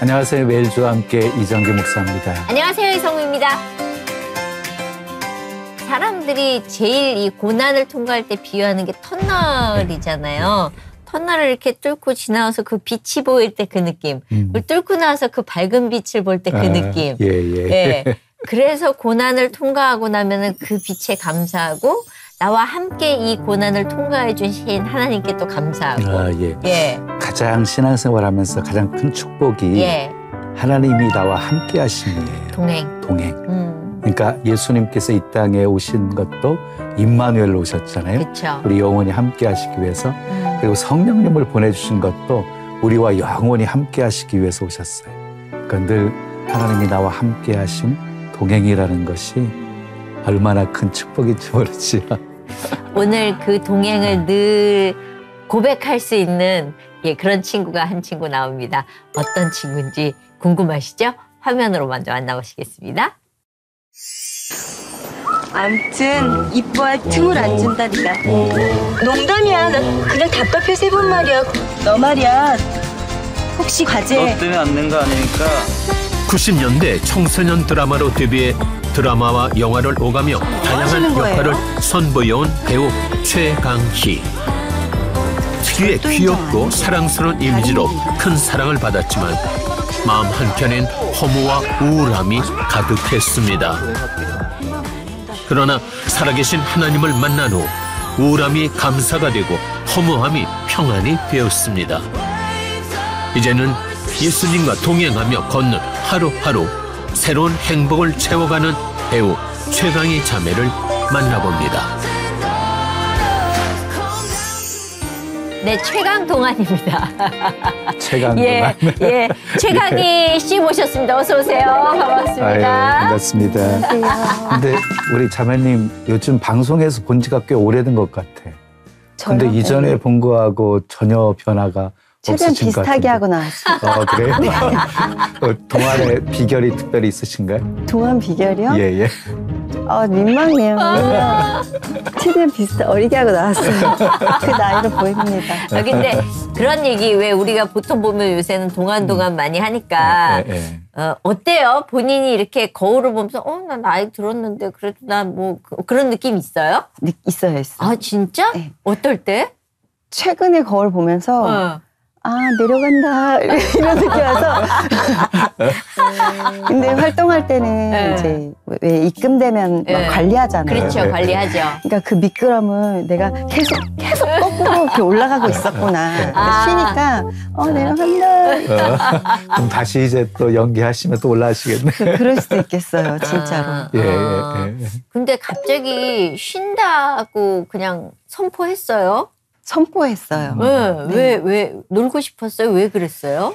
안녕하세요. 매일주와 함께 이정규 목사입니다. 안녕하세요. 이성우입니다. 사람들이 제일 이 고난을 통과할 때 비유하는 게 터널이잖아요. 터널을 이렇게 뚫고 지나와서 그 빛이 보일 때 그 느낌. 그걸 뚫고 나서 그 밝은 빛을 볼 때 그 느낌. 예. 그래서 고난을 통과하고 나면은 그 빛에 감사하고 나와 함께 이 고난을 통과해 주신 하나님께 또 감사하고. 예. 가장 신앙생활하면서 가장 큰 축복이 하나님이 나와 함께 하심이에요. 동행. 그러니까 예수님께서 이 땅에 오신 것도 임마누엘로 오셨잖아요. 그쵸. 우리 영원히 함께 하시기 위해서. 그리고 성령님을 보내주신 것도 우리와 영원히 함께 하시기 위해서 오셨어요. 그러니까 늘 하나님이 나와 함께 하심 동행이라는 것이 얼마나 큰 축복인지 모르지. 오늘 그 동행을 늘 고백할 수 있는 그런 친구가 한 친구 나옵니다. 어떤 친구인지 궁금하시죠? 화면으로 먼저 만나보시겠습니다. 아무튼 이뻐할 틈을 안 준다 니가. 농담이야. 나 그냥 답답해서 해본 말이야. 너 말이야. 혹시 과제 너 때문에 안 낸 거 아니니까. 90년대 청소년 드라마로 데뷔해 드라마와 영화를 오가며 다양한 역할을 선보여온 배우 최강희. 특유의 귀엽고 사랑스러운 이미지로 큰 사랑을 받았지만 마음 한켠엔 허무와 우울함이 가득했습니다. 그러나 살아계신 하나님을 만난 후 우울함이 감사가 되고 허무함이 평안이 되었습니다. 이제는 예수님과 동행하며 걷는 하루하루 새로운 행복을 채워가는 배우 최강희 자매를 만나봅니다. 네, 최강 동안입니다. 최강 동안. 최강희 씨 모셨습니다. 어서 오세요. 반갑습니다. 아유, 반갑습니다. 근데 우리 자매님 요즘 방송에서 본 지가 꽤 오래된 것 같아. 근데 이전에 본 거하고 전혀 변화가 최대한 비슷하게 하고 나왔어요. 그래요? 동안의 비결이 특별히 있으신가요? 동안 비결이요? 예. 민망해요. 최대한 어리게 하고 나왔어요. 그 나이로 보입니다. 근데 그런 얘기 왜 우리가 보통 보면 요새는 동안 많이 하니까 어때요? 본인이 이렇게 거울을 보면서 나 나이 들었는데 그래도 난 뭐 그런 느낌 있어요? 있어요. 아 진짜? 네. 어떨 때? 최근에 거울 보면서 내려간다 이런 느낌 와서 근데 활동할 때는 이제 왜 입금되면 막 관리하잖아요. 그렇죠. 관리하죠. 그러니까 그 미끄럼을 내가 계속 거꾸로 이렇게 올라가고 있었구나. 쉬니까 내려간다. 그럼 다시 이제 또 연기하시면 또 올라가시겠네. 그럴 수도 있겠어요. 진짜로. 근데 갑자기 쉰다고 그냥 선포했어요? 선포했어요. 왜 놀고 싶었어요? 왜 그랬어요?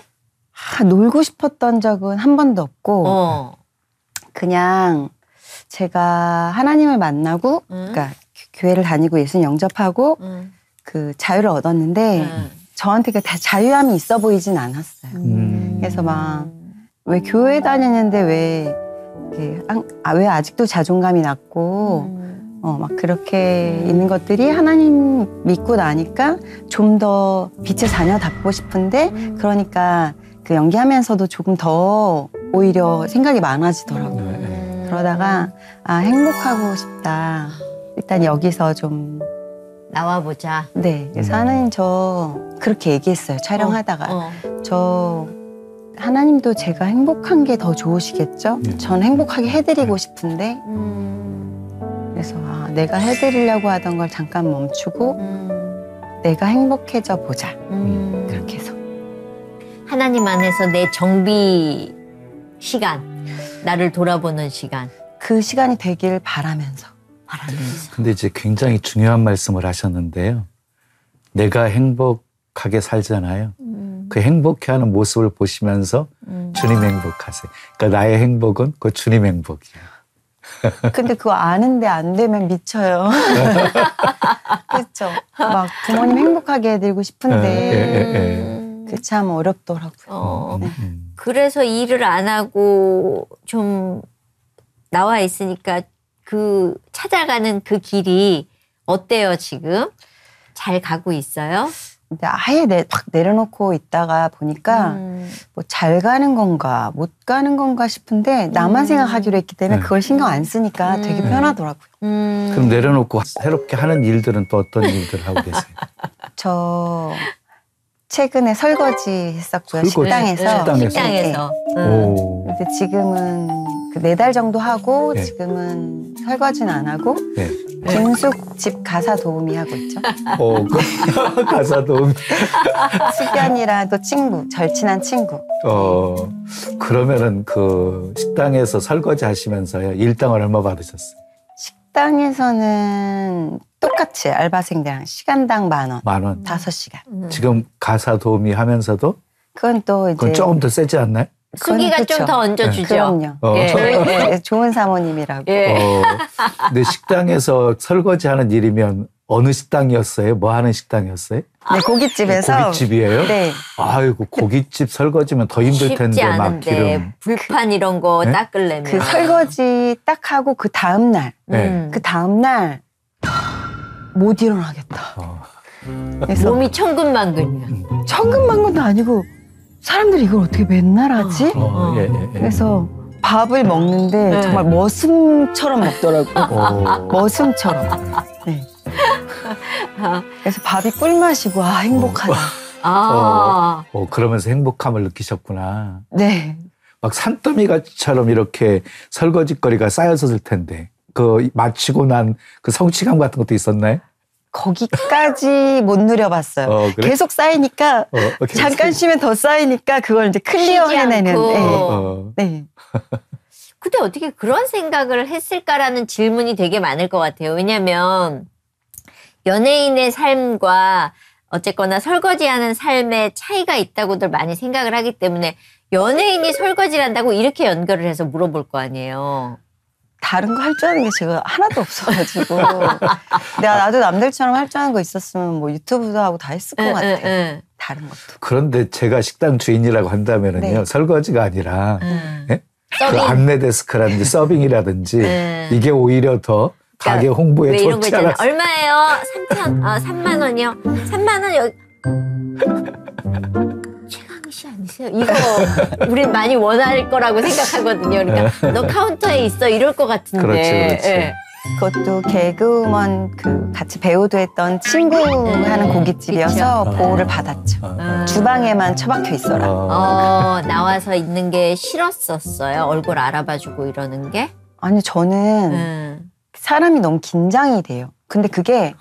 놀고 싶었던 적은 한 번도 없고 그냥 제가 하나님을 만나고 그러니까 교회를 다니고 예수님 영접하고 그 자유를 얻었는데 저한테 다 자유함이 있어 보이진 않았어요. 그래서 막 왜 교회 다니는데 왜 아직도 자존감이 낮고 막 그렇게 있는 것들이 하나님 믿고 나니까 좀 더 빛의 자녀답고 싶은데 그러니까 그 연기하면서도 조금 더 오히려 생각이 많아지더라고요. 그러다가 행복하고 싶다. 일단 여기서 좀 나와보자. 네. 그래서 하나님 저 그렇게 얘기했어요. 촬영하다가. 저 하나님도 제가 행복한 게 더 좋으시겠죠? 전 행복하게 해드리고 싶은데 그래서 내가 해드리려고 하던 걸 잠깐 멈추고 내가 행복해져 보자. 그렇게 해서. 하나님 안에서 내 정비 시간, 나를 돌아보는 시간. 그 시간이 되길 바라면서. 근데 이제 굉장히 중요한 말씀을 하셨는데요. 내가 행복하게 살잖아요. 그 행복해하는 모습을 보시면서 주님 행복하세요. 그러니까 나의 행복은 그 주님 행복이에요. 근데 그거 아는데 안 되면 미쳐요. 그렇죠. 막 부모님 행복하게 해드리고 싶은데 그게 참 어렵더라고요. 그래서 일을 안 하고 좀 나와 있으니까 그 찾아가는 그 길이 어때요 지금? 잘 가고 있어요? 근데 아예 확 내려놓고 있다가 보니까 뭐 잘 가는 건가 못 가는 건가 싶은데 나만 생각하기로 했기 때문에 그걸 신경 안 쓰니까 되게 편하더라고요. 그럼 내려놓고 새롭게 하는 일들은 또 어떤 일들 하고 계세요? 저 최근에 설거지 했었고요. 설거지? 식당에서. 오. 근데 지금은 그 4달 정도 하고 네. 지금은 설거지는 안 하고 네. 김숙집 가사 도우미 하고 있죠. 가사 도움. 숙연이랑 또 친구, 절친한 친구. 그러면은 그 식당에서 설거지 하시면서요. 일당을 얼마 받으셨어요? 식당에서는 똑같이 알바생들랑 시간당 10,000원. 10,000원. 5시간. 지금 가사 도우미 하면서도 그건 또 이제 그건 조금 더 세지 않나요? 수기가 그쵸. 좀 더 얹어주죠. 그럼요. 예. 좋은 사모님이라고. 예. 근데 식당에서 설거지하는 일이면 어느 식당이었어요? 뭐 하는 식당이었어요? 네, 고깃집에서. 고깃집이에요? 네. 아이고 고깃집 설거지면 더 힘들 텐데 쉽지 막 않은데 기름. 불판 이런 거 네? 닦으려면. 그 설거지 딱 하고 그 다음날. 네. 그 다음날 못 일어나겠다. 그래서 몸이 천근만근이야. 천근만근도 아니고 사람들이 이걸 어떻게 맨날 하지? 예. 그래서 밥을 먹는데 네. 정말 머슴처럼 먹더라고요. 머슴처럼. 네. 그래서 밥이 꿀맛이고 행복하다. 그러면서 행복함을 느끼셨구나. 네. 막 산더미처럼 이렇게 설거지거리가 쌓였었을 텐데 그 마치고 난 그 성취감 같은 것도 있었나요? 거기까지 못 누려봤어요. 그래? 계속 쌓이니까 잠깐 쉬면 더 쌓이니까 그걸 이제 클리어 쉬지 해내는. 않고. 네. 근데 어떻게 그런 생각을 했을까라는 질문이 되게 많을 것 같아요. 왜냐하면 연예인의 삶과 어쨌거나 설거지하는 삶의 차이가 있다고들 많이 생각을 하기 때문에 연예인이 설거지를 한다고 이렇게 연결을 해서 물어볼 거 아니에요. 다른 거 할 줄 아는 게 제가 하나도 없어가지고 나도 남들처럼 할 줄 아는 거 있었으면 뭐 유튜브도 하고 다 했을 것 같아요. 다른 것도. 그런데 제가 식당 주인이라고 한다면은요 네. 설거지가 아니라 예? 그 서빙. 안내 데스크라든지 서빙이라든지 이게 오히려 더 가게 홍보에 왜 이런 거 좋지 있잖아. 않았어요. 얼마예요? 3만 원이요. 3만 원 여기. 최강희 씨 아니세요? 이거 우린 많이 원할 거라고 생각하거든요. 그러니까 너 카운터에 있어 이럴 것 같은데. 그렇지. 예. 그것도 개그우먼 그 같이 배우도 했던 친구 하는 고깃집이어서 그쵸. 보호를 받았죠. 주방에만 처박혀 있어라. 나와서 있는 게 싫었었어요. 얼굴 알아봐주고 이러는 게. 아니 저는 사람이 너무 긴장이 돼요. 근데 그게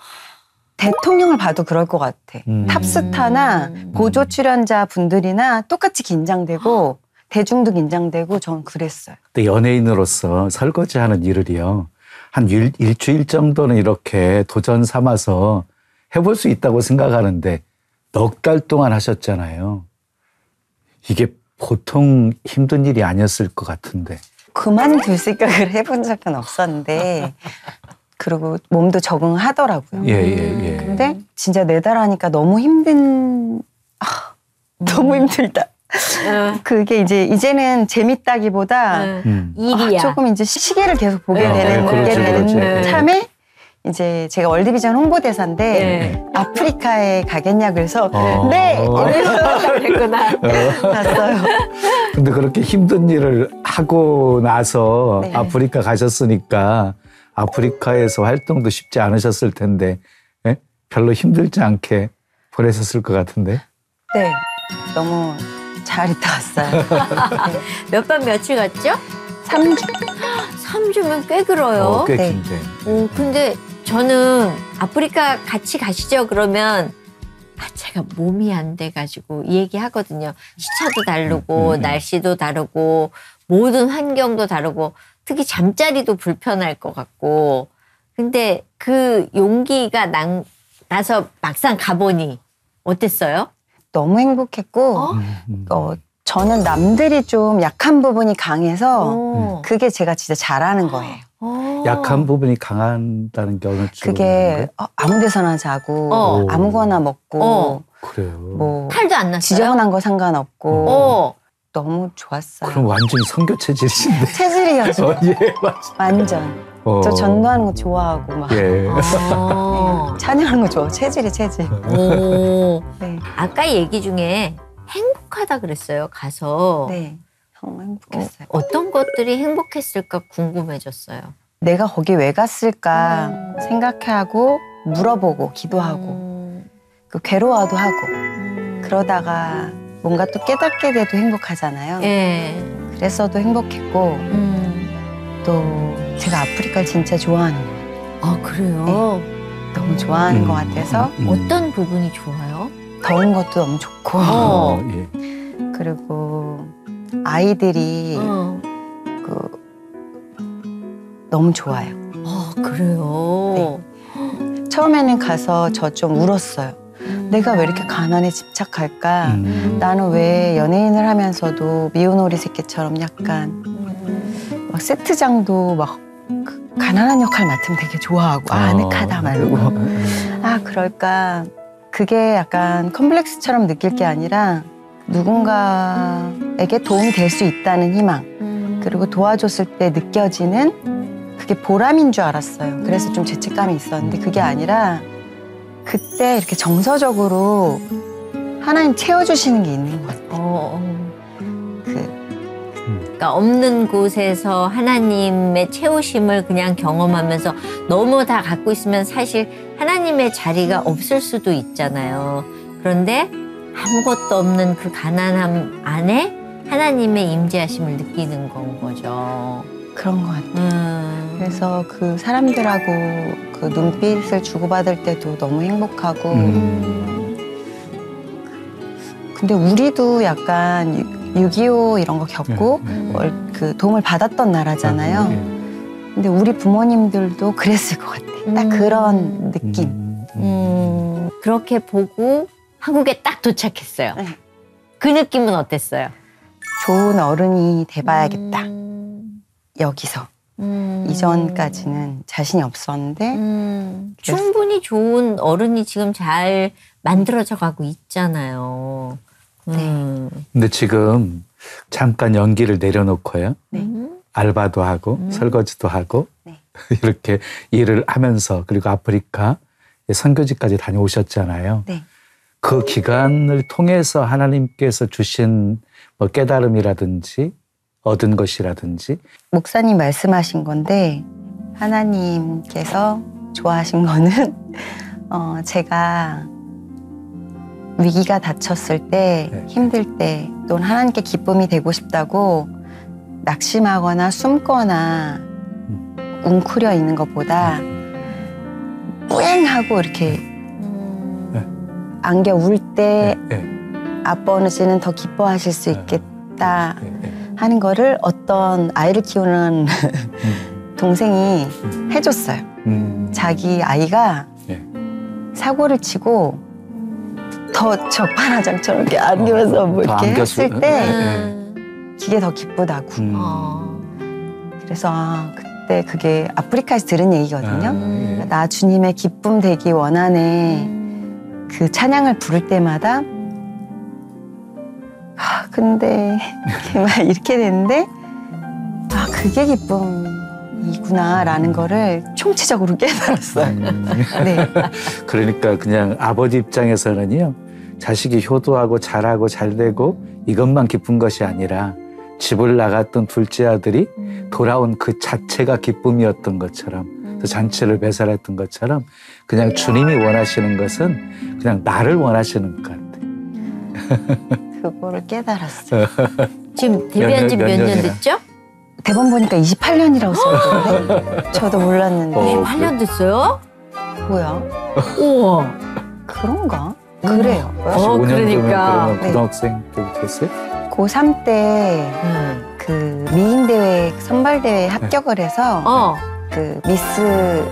대통령을 봐도 그럴 것 같아. 탑스타나 보조 출연자 분들이나 똑같이 긴장되고 대중도 긴장되고 전 그랬어요. 근데 연예인으로서 설거지하는 일을요 한 일주일 정도는 이렇게 도전 삼아서 해볼 수 있다고 생각하는데 넉 달 동안 하셨잖아요. 이게 보통 힘든 일이 아니었을 것 같은데. 그만둘 생각을 해본 적은 없었는데 그리고 몸도 적응하더라고요. 예. 근데 진짜 4달 하니까 너무 너무 힘들다. 그게 이제는 재밌다기보다 일이야. 조금 이제 시계를 계속 보게 되는 그렇지. 참에 이제 제가 월드비전 홍보대사인데 아프리카에 가겠냐 그래서 네! 그랬구나. 갔어요. 근데 그렇게 힘든 일을 하고 나서 네. 아프리카 가셨으니까 아프리카에서 활동도 쉽지 않으셨을 텐데 예? 별로 힘들지 않게 보내셨을 것 같은데. 네. 너무 잘 있다 왔어요. 몇 밤 며칠 갔죠? 3주. 3주면 꽤 길어요. 꽤 네. 긴데. 근데 저는 아프리카 같이 가시죠 그러면 제가 몸이 안 돼가지고 이 얘기 하거든요. 시차도 다르고 날씨도 다르고 모든 환경도 다르고 특히 잠자리도 불편할 것 같고 근데 그 용기가 나서 막상 가보니 어땠어요? 너무 행복했고 저는 남들이 좀 약한 부분이 강해서 그게 제가 진짜 잘하는 거예요. 약한 부분이 강한다는 게 어느 쪽인가요? 그게 아무 데서나 자고 아무거나 먹고 그래요. 뭐 탈도 안 났어요? 지저분한 거 상관없고 너무 좋았어요. 그럼 완전히 성교 체질이신데. 체질이었죠. 예, 맞아. 완전. 저 전도하는 거 좋아하고 막 예. 찬양하는 거 좋아. 체질이 체질. 오. 네. 아까 얘기 중에 행복하다 그랬어요. 가서. 네. 정말 행복했어요. 어떤 것들이 행복했을까 궁금해졌어요. 내가 거기 왜 갔을까 생각하고 물어보고 기도하고 그 괴로워도 하고 그러다가 뭔가 또 깨닫게 돼도 행복하잖아요. 예. 그래서도 행복했고 또 제가 아프리카를 진짜 좋아하는 거예요. 아, 그래요? 너무 좋아하는 것 같아서 어떤 부분이 좋아요? 더운 것도 너무 좋고 예. 그리고 아이들이 그 너무 좋아요. 아, 그래요? 처음에는 가서 저 좀 울었어요. 내가 왜 이렇게 가난에 집착할까? 나는 왜 연예인을 하면서도 미운 오리 새끼처럼 약간 막 세트장도 막 가난한 역할 맡으면 되게 좋아하고 아늑하다 말고 그럴까? 그게 약간 컴플렉스처럼 느낄 게 아니라 누군가에게 도움이 될 수 있다는 희망 그리고 도와줬을 때 느껴지는 그게 보람인 줄 알았어요. 그래서 좀 죄책감이 있었는데 그게 아니라 그때 이렇게 정서적으로 하나님 채워주시는 게 있는 것 같아요. 그러니까 없는 곳에서 하나님의 채우심을 그냥 경험하면서 너무 다 갖고 있으면 사실 하나님의 자리가 없을 수도 있잖아요. 그런데 아무것도 없는 그 가난함 안에 하나님의 임재하심을 느끼는 건 거죠. 그런 것 같아요. 그래서 그 사람들하고 그 눈빛을 주고받을 때도 너무 행복하고 근데 우리도 약간 6.25 이런 거 겪고 그 도움을 받았던 나라잖아요. 근데 우리 부모님들도 그랬을 것 같아요. 딱 그런 느낌. 그렇게 보고 한국에 딱 도착했어요. 네. 그 느낌은 어땠어요? 좋은 어른이 돼봐야겠다. 여기서. 이전까지는 자신이 없었는데 충분히 좋은 어른이 지금 잘 만들어져 가고 있잖아요. 근데 지금 잠깐 연기를 내려놓고요. 알바도 하고 설거지도 하고 이렇게 일을 하면서 그리고 아프리카 선교지까지 다녀오셨잖아요. 네. 그 기간을 통해서 하나님께서 주신 뭐 깨달음이라든지 얻은 것이라든지 목사님 말씀하신 건데 하나님께서 좋아하신 거는 제가 위기가 닥쳤을 때 힘들 때 또는 하나님께 기쁨이 되고 싶다고 낙심하거나 숨거나 웅크려 있는 것보다 뿌앵하고 이렇게 안겨 울 때 아버지는 더 기뻐하실 수 있겠다 하는 거를 어떤 아이를 키우는 동생이 해줬어요. 자기 아이가 사고를 치고 더 적반하장처럼 이렇게 안기면서 뭐 이렇게 했을 때 그게 더 기쁘다고. 그래서 그때 그게 아프리카에서 들은 얘기거든요. 나 주님의 기쁨 되기 원하네. 그 찬양을 부를 때마다 근데 이렇게 됐는데 그게 기쁨이구나라는 거를 총체적으로 깨달았어요. 네. 그러니까 그냥 아버지 입장에서는요. 자식이 효도하고 잘하고 잘되고 이것만 기쁜 것이 아니라 집을 나갔던 둘째 아들이 돌아온 그 자체가 기쁨이었던 것처럼 또 잔치를 배설했던 것처럼 그냥 주님이 원하시는 것은 그냥 나를 원하시는 것 같아요. 그거를 깨달았어요. 지금 데뷔한 지 몇 년 됐죠? 대본 보니까 28년이라고 써있던데 저도 몰랐는데 28년 됐어요? 뭐야? 우와. 그런가? 그래요. 15년 그러니까. 그러면 고등학생 때부터 했어요? 고3 때 그 미인대회 선발대회에 합격을 해서 그 미스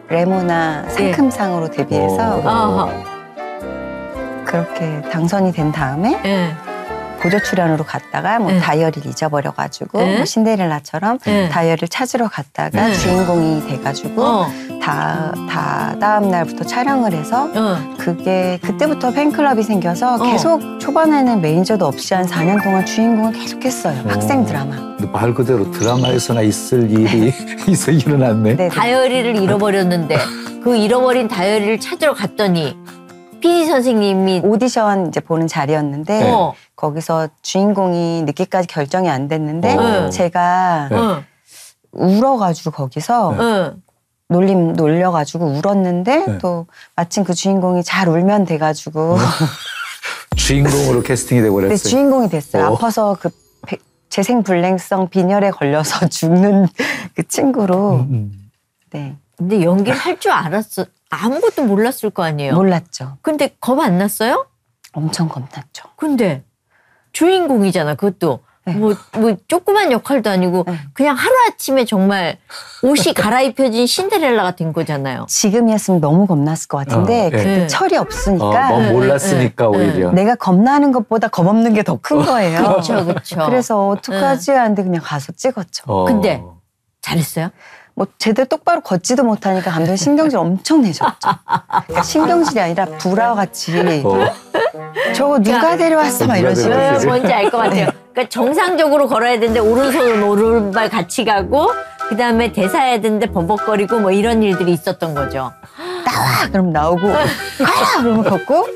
레모나 상큼상으로 데뷔해서 그렇게 당선이 된 다음에 보조 출연으로 갔다가 뭐 다이어리를 잊어버려가지고 뭐 신데렐라처럼 다이어리를 찾으러 갔다가 주인공이 돼가지고 다음 날부터 촬영을 해서 그게 그때부터 팬클럽이 생겨서 계속 초반에는 매니저도 없이 한 4년 동안 주인공을 계속 했어요. 학생 드라마. 말 그대로 드라마에서나 있을 일이 일어났네. 네. 다이어리를 잃어버렸는데 그 잃어버린 다이어리를 찾으러 갔더니 PD 선생님이 오디션 이제 보는 자리였는데 거기서 주인공이 늦게까지 결정이 안 됐는데 제가 울어가지고 거기서 놀려가지고 울었는데 또 마침 그 주인공이 잘 울면 돼가지고 주인공으로 캐스팅이 돼버렸어요. 네, 주인공이 됐어요. 아파서 그 재생불량성 빈혈에 걸려서 죽는 그 친구로. 네. 근데 연기를 할 줄 알았어. 아무것도 몰랐을 거 아니에요. 몰랐죠. 근데 겁 안 났어요? 엄청 겁났죠. 근데 주인공이잖아. 그것도 네. 뭐 조그만 역할도 아니고 그냥 하루아침에 정말 옷이 갈아입혀진 신데렐라가 된 거잖아요. 지금이었으면 너무 겁났을 것 같은데 그때 철이 없으니까 뭐 몰랐으니까 오히려 내가 겁나는 것보다 겁 없는 게 더 큰 거예요. 그렇죠, 그렇죠. 그래서 어떡하지 하는데 그냥 가서 찍었죠. 근데 잘했어요? 뭐 제대로 똑바로 걷지도 못하니까 감독이 신경질 엄청 내셨죠. 그러니까 신경질이 아니라 불화와 같이 저거 누가 데려왔어 막 이런 식으로. 뭔지 알 것 같아요. 그러니까 정상적으로 걸어야 되는데 오른손 오른발 같이 가고 그다음에 대사해야 되는데 버벅거리고 뭐 이런 일들이 있었던 거죠. 나와! 그럼 나오고 가! 그러면 걷고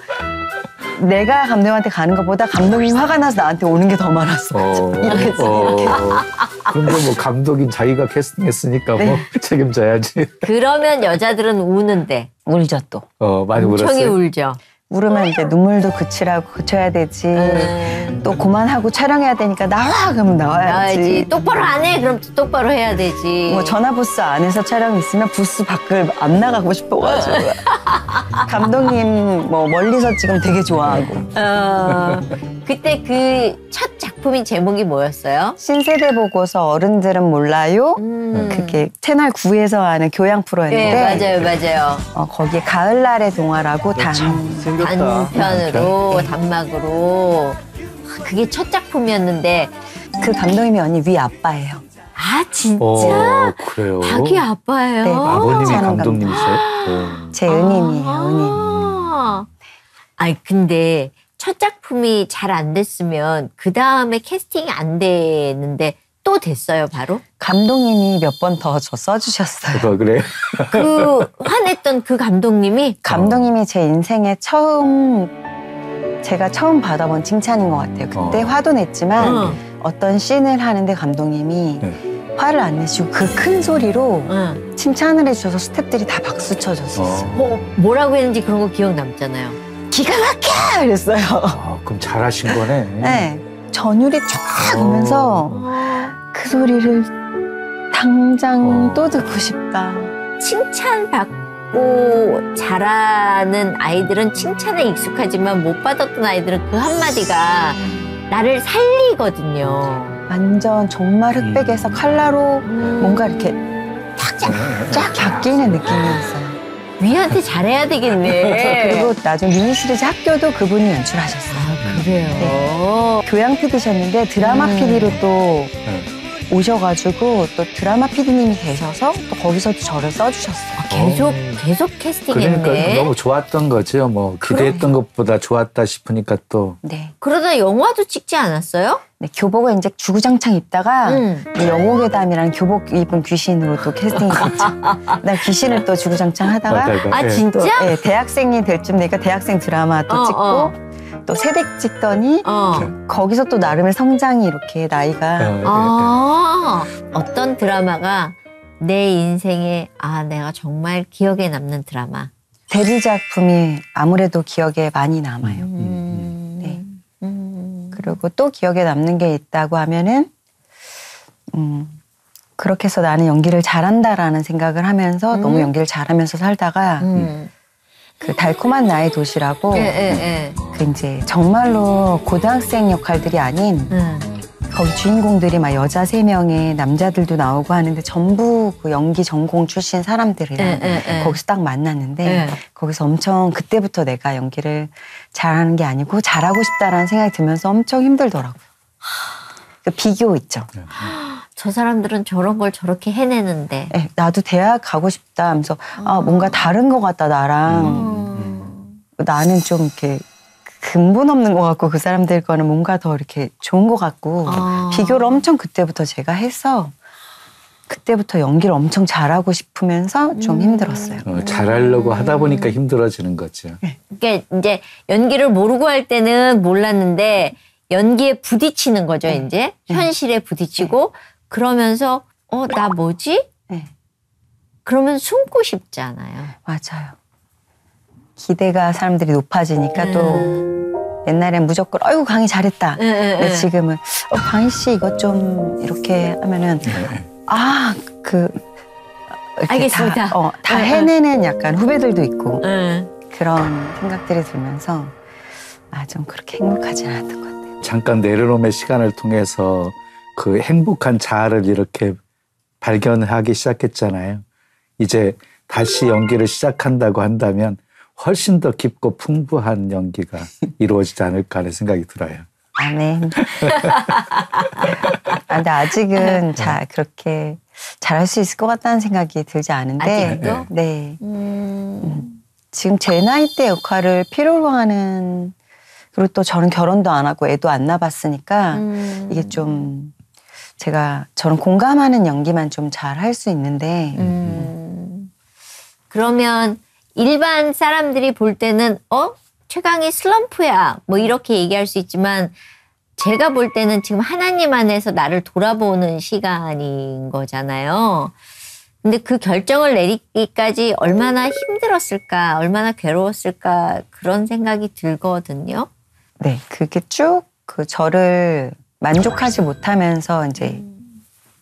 내가 감독한테 가는 것보다 감독이 화가 나서 나한테 오는 게 더 많았어. 그런데 뭐 감독인 자기가 캐스팅했으니까 뭐 책임져야지. 그러면 여자들은 우는데 울죠 또. 많이 엄청이 울었어요. 울죠. 울으면 이제 눈물도 그쳐야 되지. 또 그만하고 촬영해야 되니까 나와! 그러면 나와야지. 똑바로 안 해? 그럼 또 똑바로 해야 되지. 뭐 전화부스 안에서 촬영이 있으면 부스 밖을 안 나가고 싶어가지고. 감독님 뭐 멀리서 찍으면 되게 좋아하고. 그때 그 첫 작품인 제목이 뭐였어요? 신세대 보고서 어른들은 몰라요. 그게 채널 9에서 하는 교양 프로였는데. 네, 맞아요. 거기에 가을날의 동화라고 단편으로 단막으로 그게 첫 작품이었는데 그 감독님이 언니 위 아빠예요. 아 진짜? 그래요. 자기 아빠예요? 네, 아버님이 찬원 감독님이세요? 제 은임이에요. 은임. 아니 근데 첫 작품이 잘 안 됐으면 그 다음에 캐스팅이 안 되는데 또 됐어요 바로? 감독님이 몇 번 더 저 써주셨어요. 그래요? 그 화냈던 그 감독님이? 감독님이 제 인생에 제가 처음 받아본 칭찬인 것 같아요. 그때 화도 냈지만 어떤 씬을 하는데 감독님이 화를 안 내시고 그 큰 소리로 칭찬을 해주셔서 스태프들이 다 박수 쳐줬었어요. 뭐라고 했는지 그런 거 기억 남잖아요. 기가 막혀! 이랬어요. 그럼 잘하신 거네. 네. 전율이 쫙 오면서 그 소리를 당장 또 듣고 싶다. 칭찬받고 자라는 아이들은 칭찬에 익숙하지만 못 받았던 아이들은 그 한마디가 나를 살리거든요. 완전 정말 흑백에서 칼라로 뭔가 이렇게 쫙 바뀌는 느낌이었어요. 위한테 잘해야 되겠네. 그리고 나중에 미니 시리즈 학교도 그분이 연출하셨어요. 그래요? 네. 교양 PD셨는데 드라마 PD로 또 오셔가지고 또 드라마 PD님이 계셔서 또 거기서도 저를 써주셨어요. 계속 캐스팅했네. 그러니까 너무 좋았던 거죠. 뭐 기대했던 것보다 좋았다 싶으니까 또. 네. 그러다 영화도 찍지 않았어요? 네, 교복을 이제 주구장창 입다가 영호괴담이라는 교복 입은 귀신으로 또 캐스팅이 됐죠. 나 귀신을 또 주구장창 하다가 아 진짜? 또, 네, 대학생이 될 쯤 되니까 대학생 드라마 또 찍고 또 세댁 찍더니 거기서 또 나름의 성장이 이렇게 나이가 어떤 드라마가 내 인생에 내가 정말 기억에 남는 드라마. 데뷔 작품이 아무래도 기억에 많이 남아요. 네. 그리고 또 기억에 남는 게 있다고 하면은 그렇게 해서 나는 연기를 잘한다라는 생각을 하면서 너무 연기를 잘하면서 살다가 그 달콤한 나의 도시라고 그 이제 정말로 고등학생 역할들이 아닌 거기 주인공들이 막 여자 3명에 남자들도 나오고 하는데 전부 그 연기 전공 출신 사람들이랑 거기서 딱 만났는데 거기서 엄청 그때부터 내가 연기를 잘하는 게 아니고 잘하고 싶다라는 생각이 들면서 엄청 힘들더라고요. 그 비교 있죠. 저 사람들은 저런 걸 저렇게 해내는데. 네, 나도 대학 가고 싶다 하면서 뭔가 다른 것 같다 나랑. 나는 좀 이렇게 근본 없는 것 같고 그 사람들 거는 뭔가 더 이렇게 좋은 것 같고 비교를 엄청 그때부터 제가 해서 그때부터 연기를 엄청 잘하고 싶으면서 좀 힘들었어요. 잘하려고 하다 보니까 힘들어지는 거죠. 그러니까 이제 연기를 모르고 할 때는 몰랐는데 연기에 부딪히는 거죠. 이제 현실에 부딪히고 그러면서 나 뭐지? 그러면 숨고 싶잖아요. 맞아요. 기대가 사람들이 높아지니까 또 옛날엔 무조건 어이구 강의 잘했다. 근데 지금은 강희 씨 이것 좀 이렇게 하면은 알겠습니다. 다 해내는 약간 후배들도 있고 그런 생각들이 들면서 좀 그렇게 행복하진 않았던 것 같아요. 잠깐 내려놓음의 시간을 통해서 그 행복한 자아를 이렇게 발견하기 시작했잖아요. 이제 다시 연기를 시작한다고 한다면 훨씬 더 깊고 풍부한 연기가 이루어지지 않을까 하는 생각이 들어요. 아멘. 근데 아직은 그렇게 잘할 수 있을 것 같다는 생각이 들지 않은데. 아직도? 네. 지금 제 나이 때 역할을 필요로 하는, 그리고 또 저는 결혼도 안 하고 애도 안 낳아봤으니까 이게 좀 저는 공감하는 연기만 좀 잘 할 수 있는데. 그러면 일반 사람들이 볼 때는 최강이 슬럼프야 뭐 이렇게 얘기할 수 있지만 제가 볼 때는 지금 하나님 안에서 나를 돌아보는 시간인 거잖아요. 근데 그 결정을 내리기까지 얼마나 힘들었을까, 얼마나 괴로웠을까 그런 생각이 들거든요. 네, 그게 쭉 저를 만족하지 못하면서 이제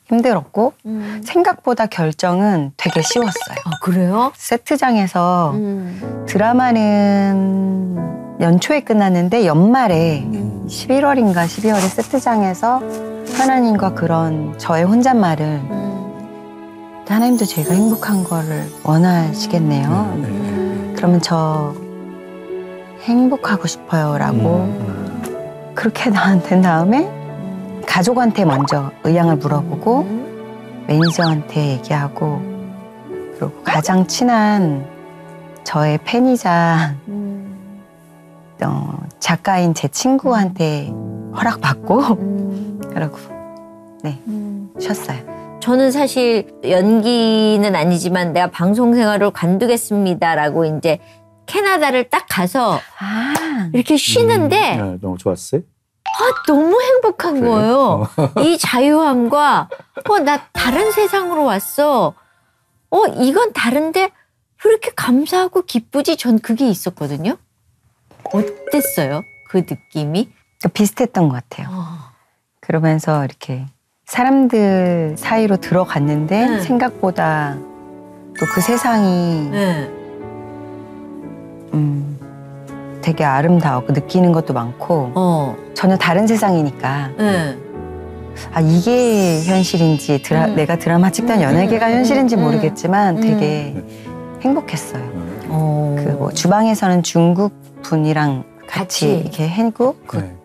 힘들었고 생각보다 결정은 되게 쉬웠어요. 그래요? 세트장에서 드라마는 연초에 끝났는데 연말에 11월인가 12월에 세트장에서 하나님과 그런 저의 혼잣말을 하나님도 제가 행복한 거를 원하시겠네요. 그러면 저 행복하고 싶어요 라고 그렇게 된 다음에 가족한테 먼저 의향을 물어보고 매니저한테 얘기하고 그리고 가장 친한 저의 팬이자 작가인 제 친구한테 허락받고 그러고 쉬었어요. 저는 사실 연기는 아니지만 내가 방송 생활을 관두겠습니다라고 이제 캐나다를 딱 가서 이렇게 쉬는데 너무 좋았어요? 너무 행복한 그래? 거예요. 이 자유함과 나 다른 세상으로 왔어. 이건 다른데 왜 이렇게 감사하고 기쁘지? 전 그게 있었거든요. 어땠어요? 그 느낌이? 비슷했던 것 같아요. 그러면서 이렇게 사람들 사이로 들어갔는데 생각보다 또 그 세상이 되게 아름다웠고 느끼는 것도 많고 전혀 다른 세상이니까 이게 현실인지 내가 드라마 찍던 연예계가 현실인지 모르겠지만 되게 행복했어요. 그 뭐 주방에서는 중국 분이랑 같이 이렇게 해고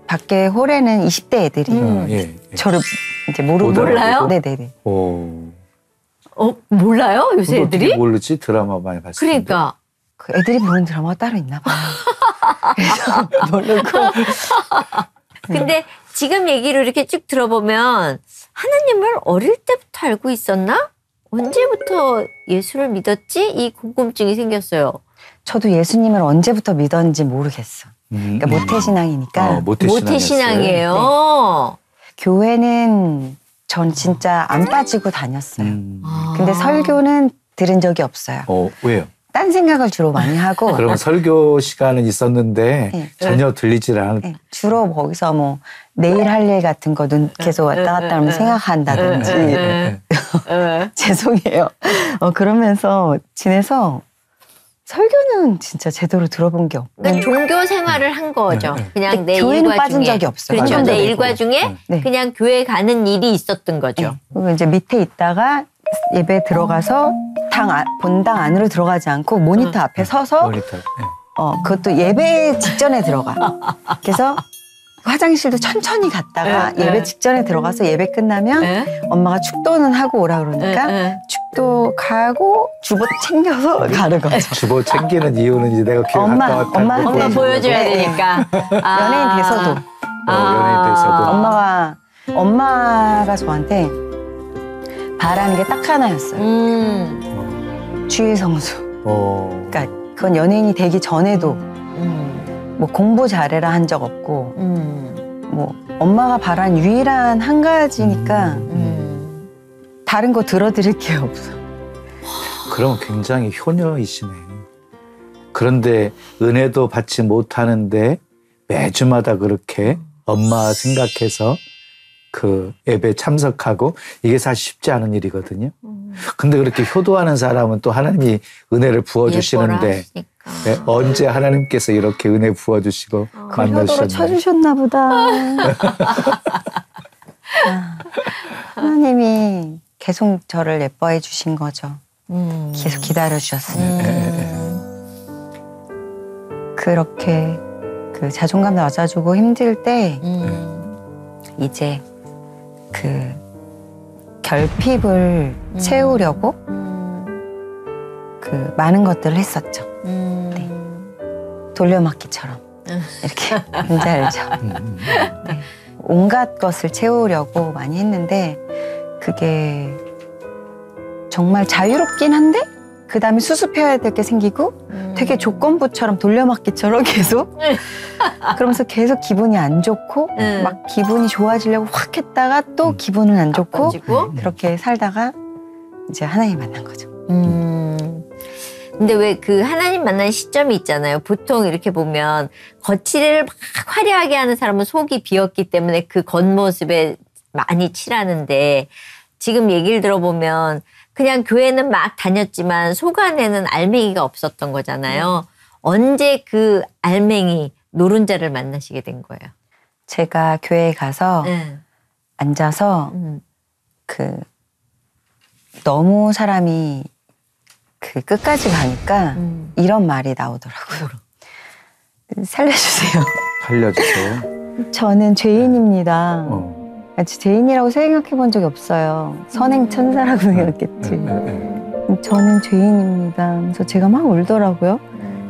밖에 홀에는 20대 애들이 저를 이제 몰라요? 네네네. 몰라요? 요새 애들이? 모르지? 드라마 많이 봤을 텐데. 그러니까. 그 애들이 보는 드라마가 따로 있나 봐요. 그래서 모르고. 근데 지금 얘기를 이렇게 쭉 들어보면 하나님을 어릴 때부터 알고 있었나? 언제부터 예수를 믿었지? 이 궁금증이 생겼어요. 저도 예수님을 언제부터 믿었는지 모르겠어. 그러니까 모태신앙이니까. 모태신앙이에요. 네. 교회는 전 진짜 안 빠지고 다녔어요. 근데 설교는 들은 적이 없어요. 왜요? 딴 생각을 주로 많이 하고. 그러면 설교 시간은 있었는데 전혀 들리질 않을. 주로 거기서 뭐 내일 할 일 같은 거 계속 왔다 갔다 하면 생각한다든지. 죄송해요. 그러면서 지내서 설교는 진짜 제대로 들어본 게 없고. 그러니까 종교 생활을 한 거죠. 그냥 내 교회는 일과 빠진 중에. 적이 없어요. 그렇죠. 내 일과 중에 네. 그냥 교회 가는 일이 있었던 거죠. 그리고 이제 밑에 있다가 예배 들어가서 본당 안으로 들어가지 않고 모니터 앞에 서서 모니터. 그것도 예배 직전에 들어가. 그래서 화장실도 천천히 갔다가 네, 예배 네. 직전에 들어가서 예배 끝나면 네? 엄마가 축도는 하고 오라 그러니까 네. 축도 가고 주보 챙겨서 가는 거죠. 주보 챙기는 이유는 이제 내가 교회 엄마, 갔다 왔다는 엄마한테 걸 엄마 보여줘야 네. 되니까. 연예인 돼서도 연예인 돼서도. 엄마가 저한테 바라는 게 딱 하나였어요. 주일 성수. 그러니까 그건 연예인이 되기 전에도 뭐 공부 잘해라 한 적 없고 뭐 엄마가 바란 유일한 한 가지니까 다른 거 들어드릴 게 없어. 그럼 굉장히 효녀이시네. 그런데 은혜도 받지 못하는데 매주마다 그렇게 엄마 생각해서 그 예배 참석하고 이게 사실 쉽지 않은 일이거든요. 근데 그렇게 효도하는 사람은 또 하나님이 은혜를 부어주시는데 네, 언제 하나님께서 이렇게 은혜 부어주시고 그걸 효도로 만나주셨나요? 쳐주셨나 보다. 하나님이 계속 저를 예뻐해 주신 거죠. 계속 기다려 주셨으니까. 그렇게 그 자존감 낮아지고 힘들 때 이제 그 결핍을 채우려고 그 많은 것들을 했었죠. 네. 돌려막기처럼 이렇게 뭔지 알죠? 네. 온갖 것을 채우려고 많이 했는데 그게 정말 자유롭긴 한데 그 다음에 수습해야 될 게 생기고 되게 조건부처럼 돌려막기처럼 계속 그러면서 계속 기분이 안 좋고 막 기분이 좋아지려고 확 했다가 또 기분은 안 좋고 나빠지고? 그렇게 살다가 이제 하나님 만난 거죠. 근데 왜 그 하나님 만난 시점이 있잖아요. 보통 이렇게 보면 거칠을 막 화려하게 하는 사람은 속이 비었기 때문에 그 겉모습에 많이 칠하는데 지금 얘기를 들어보면 그냥 교회는 막 다녔지만 속 안에는 알맹이가 없었던 거잖아요. 언제 그 알맹이 노른자를 만나시게 된 거예요? 제가 교회에 가서 앉아서 그 너무 사람이 그 끝까지 가니까 이런 말이 나오더라고요. 살려주세요. 살려주세요. 저는 죄인입니다. 죄인이라고 생각해 본 적이 없어요. 선행 천사라고 생각했지. 저는 죄인입니다. 그래서 제가 막 울더라고요.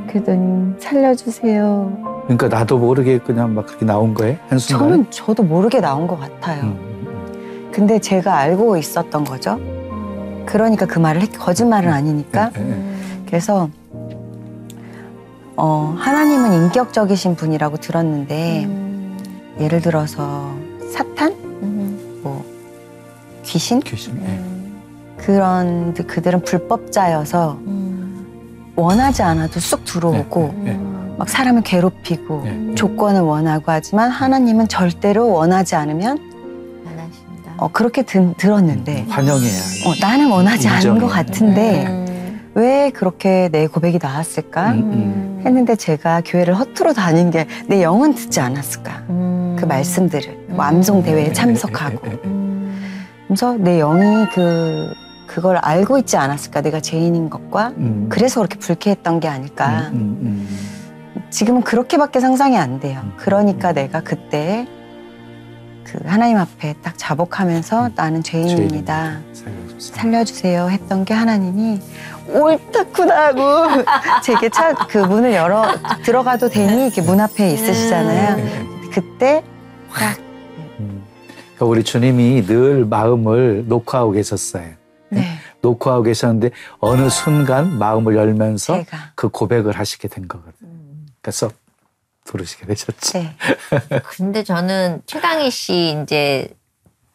그랬더니 살려주세요. 그러니까 나도 모르게 그냥 막 그렇게 나온 거예요? 한순간에? 저도 모르게 나온 것 같아요. 근데 제가 알고 있었던 거죠. 그러니까 그 말을 거짓말은 아니니까. 그래서 하나님은 인격적이신 분이라고 들었는데 예를 들어서 사탄? 뭐 귀신? 그런 그들은 불법자여서 원하지 않아도 쑥 들어오고 막 사람을 괴롭히고 조건을 원하고 하지만 하나님은 절대로 원하지 않으면 그렇게 들었는데 환영해야 나는 원하지 않은 것 인정해. 같은데 왜 그렇게 내 고백이 나왔을까 했는데 제가 교회를 허투루 다닌 게 내 영은 듣지 않았을까 그 말씀들을 뭐 암송대회에 참석하고 그래서 내 영이 그걸 알고 있지 않았을까 내가 죄인인 것과 그래서 그렇게 불쾌했던 게 아닐까 지금은 그렇게밖에 상상이 안 돼요. 그러니까 내가 그때 그 하나님 앞에 딱 자복하면서 나는 죄인입니다. 살려주세요 했던 게 하나님이 옳다구나 하고 제게 그 문을 열어 들어가도 되니 이렇게 문 앞에 있으시잖아요. 그때 딱 그러니까 우리 주님이 늘 마음을 녹화하고 계셨어요. 녹화하고 계셨는데 어느 순간 마음을 열면서 제가. 그 고백을 하시게 된 거거든요. 그래서 부르시게 되셨죠. 네. 근데 저는 최강희 씨 이제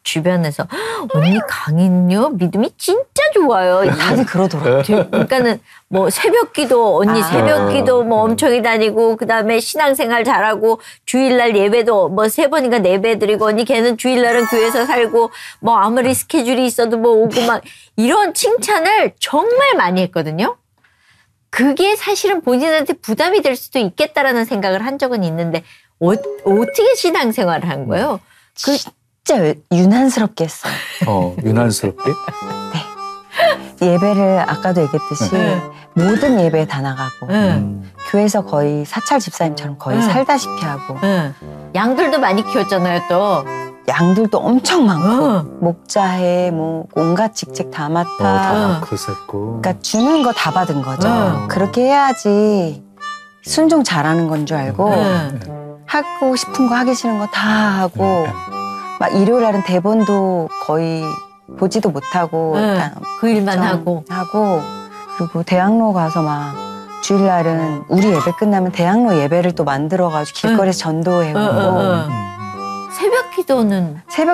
주변에서 언니 강인요 믿음이 진짜 좋아요. 다들 그러더라고요. 그러니까는 뭐 새벽기도 언니 새벽기도 뭐 엄청 다니고 그다음에 신앙생활 잘하고 주일날 예배도 뭐 3번인가 예배 드리고 언니 걔는 주일날은 교회에서 살고 뭐 아무리 스케줄이 있어도 뭐 오고 막 이런 칭찬을 정말 많이 했거든요. 그게 사실은 본인한테 부담이 될 수도 있겠다라는 생각을 한 적은 있는데 어떻게 신앙생활을 한 거예요? 진짜 유난스럽게 했어요. 유난스럽게? 네. 예배를 아까도 얘기했듯이 모든 예배에 다 나가고 교회에서 거의 사찰 집사님처럼 거의 살다시피 하고 양들도 많이 키웠잖아요 또. 양들도 엄청 많고 목자해 뭐 온갖 직책 다 맡아. 다 낳고 샀고. 그러니까 주는 거 다 받은 거죠. 그렇게 해야지 순종 잘하는 건 줄 알고 하고 싶은 거 하기 싫은 거 다 하고 막 일요일 날은 대본도 거의 보지도 못하고 그 일만 하고 그리고 대학로 가서 막 주일날은 우리 예배 끝나면 대학로 예배를 또 만들어가지고 길거리에서 전도해오고 새벽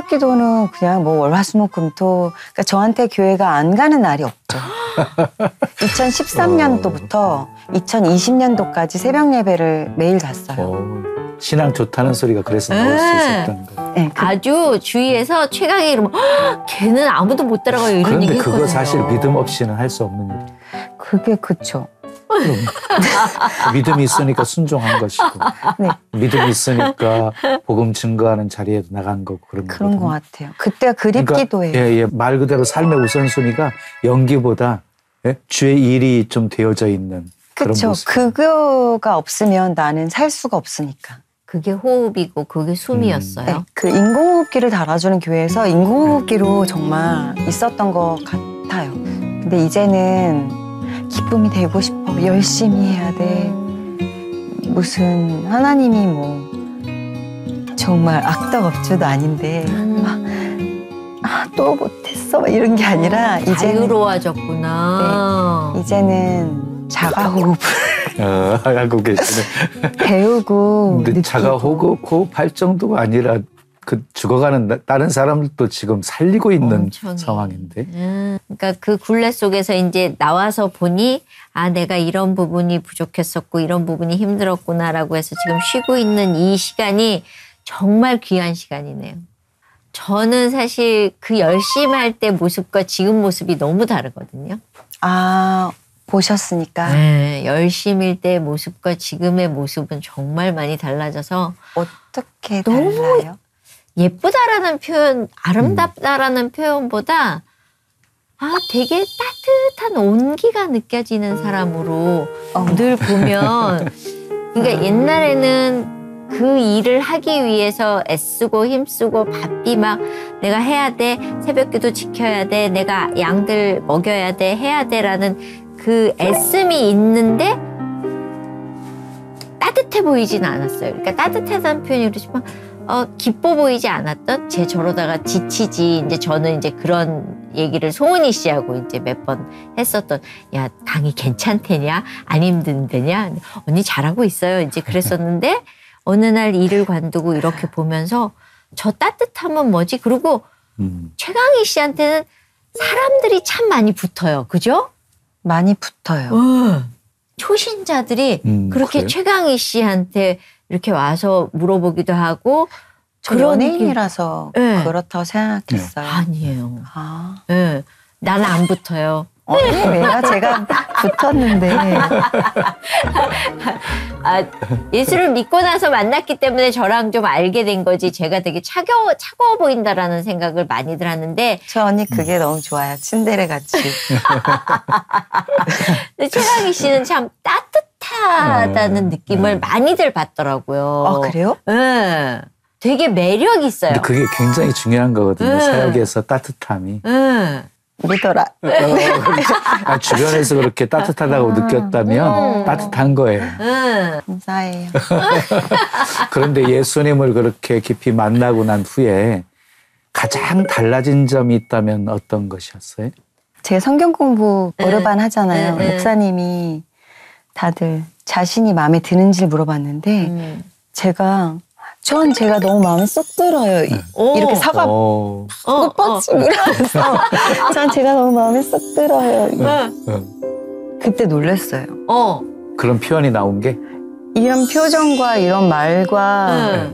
기도는 그냥 뭐 월화수목금토 그러니까 저한테 교회가 안 가는 날이 없죠. 2013년도부터 2020년도까지 새벽 예배를 매일 갔어요. 신앙 좋다는 소리가 그래서 나올 수 있었던 거예요. 네, 아주 주위에서 최강이 이러면 걔는 아무도 못 따라가요 이런 그런데 얘기 그거 했거든요. 사실 믿음 없이는 할 수 없는 일이에요. 그게 그쵸. 믿음이 있으니까 순종한 것이고 네. 믿음이 있으니까 복음 증거하는 자리에도 나간 거고 그런 것 같아요. 그때가 그러니까, 그립기도예요. 말 그대로 삶의 우선순위가 연기보다 주의 일이 좀 되어져 있는 그런 그쵸. 모습. 그거가 없으면 나는 살 수가 없으니까. 그게 호흡이고 그게 숨이었어요. 네, 그 인공호흡기를 달아주는 교회에서 인공호흡기로 정말 있었던 것 같아요. 근데 이제는 기쁨이 되고 싶어. 열심히 해야 돼. 무슨 하나님이 뭐 정말 악덕업주도 아닌데 또 못했어 이런 게 아니라 이제는 자유로워졌구나. 네, 이제는 자가호흡을 하고 계시네. 배우고 근데 느끼고. 자가호흡할 정도가 아니라 그 죽어가는 다른 사람들도 지금 살리고 있는 엄청해. 상황인데. 그러니까 그 굴레 속에서 이제 나와서 보니 내가 이런 부분이 부족했었고 이런 부분이 힘들었구나라고 해서 지금 쉬고 있는 이 시간이 정말 귀한 시간이네요. 저는 사실 그 열심히 할 때 모습과 지금 모습이 너무 다르거든요. 보셨으니까. 네, 열심일 때 모습과 지금의 모습은 정말 많이 달라져서 어떻게 너무 달라요? 예쁘다라는 표현, 아름답다라는 표현보다 되게 따뜻한 온기가 느껴지는 사람으로 늘 보면 그러니까 옛날에는 그 일을 하기 위해서 애쓰고 힘쓰고 바삐 막 내가 해야 돼, 새벽기도 지켜야 돼, 내가 양들 먹여야 돼, 해야 돼라는 그 애씀이 있는데 따뜻해 보이진 않았어요. 그러니까 따뜻하다는 표현이 그렇지만 기뻐 보이지 않았던 저러다가 지치지. 이제 저는 이제 그런 얘기를 송은이 씨하고 이제 몇 번 했었던 야 강이 괜찮대냐 안 힘든데냐 언니 잘하고 있어요. 이제 그랬었는데 어느 날 일을 관두고 이렇게 보면서 저 따뜻함은 뭐지? 그리고 최강희 씨한테는 사람들이 참 많이 붙어요. 그죠? 많이 붙어요. 초신자들이 그렇게 그래요? 최강희 씨한테 이렇게 와서 물어보기도 하고 저 연예인이라서 네. 그렇다고 생각했어요. 아니에요. 아. 네. 나는 안 붙어요. 왜요? 제가 붙었는데. 예수를 믿고 나서 만났기 때문에 저랑 좀 알게 된 거지. 제가 되게 차가워 보인다라는 생각을 많이들 하는데 저 언니 그게 너무 좋아요. 친데레 같이. 근데 최강희 씨는 참 따뜻하다는 느낌을 많이들 받더라고요. 그래요? 네. 되게 매력 있어요. 근데 그게 굉장히 중요한 거거든요. 사역에서 따뜻함이. 믿어라. 주변에서 그렇게 따뜻하다고 느꼈다면 따뜻한 거예요. 감사해요. 그런데 예수님을 그렇게 깊이 만나고 난 후에 가장 달라진 점이 있다면 어떤 것이었어요? 제 성경 공부 어르반 하잖아요. 목사님이 다들 자신이 마음에 드는지를 물어봤는데 제가 너무 마음에 쏙 들어요. 이렇게 사과 꽃받침 이러면서 전 제가 너무 마음에 쏙 들어요. 그때 놀랐어요. 그런 표현이 나온 게? 이런 표정과 이런 말과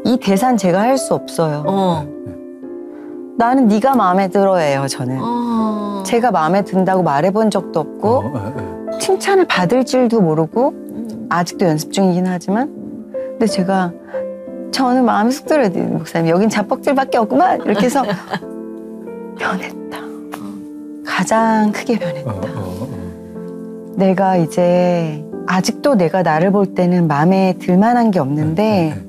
이 대사는 제가 할 수 없어요. 나는 네가 마음에 들어예요. 저는 제가 마음에 든다고 말해본 적도 없고 칭찬을 받을 줄도 모르고 아직도 연습 중이긴 하지만 근데 저는 마음에 쏙 들어요. 목사님 여긴 자뻑들밖에 없구만 이렇게 해서 변했다. 가장 크게 변했다. 내가 이제 아직도 내가 나를 볼 때는 마음에 들만한 게 없는데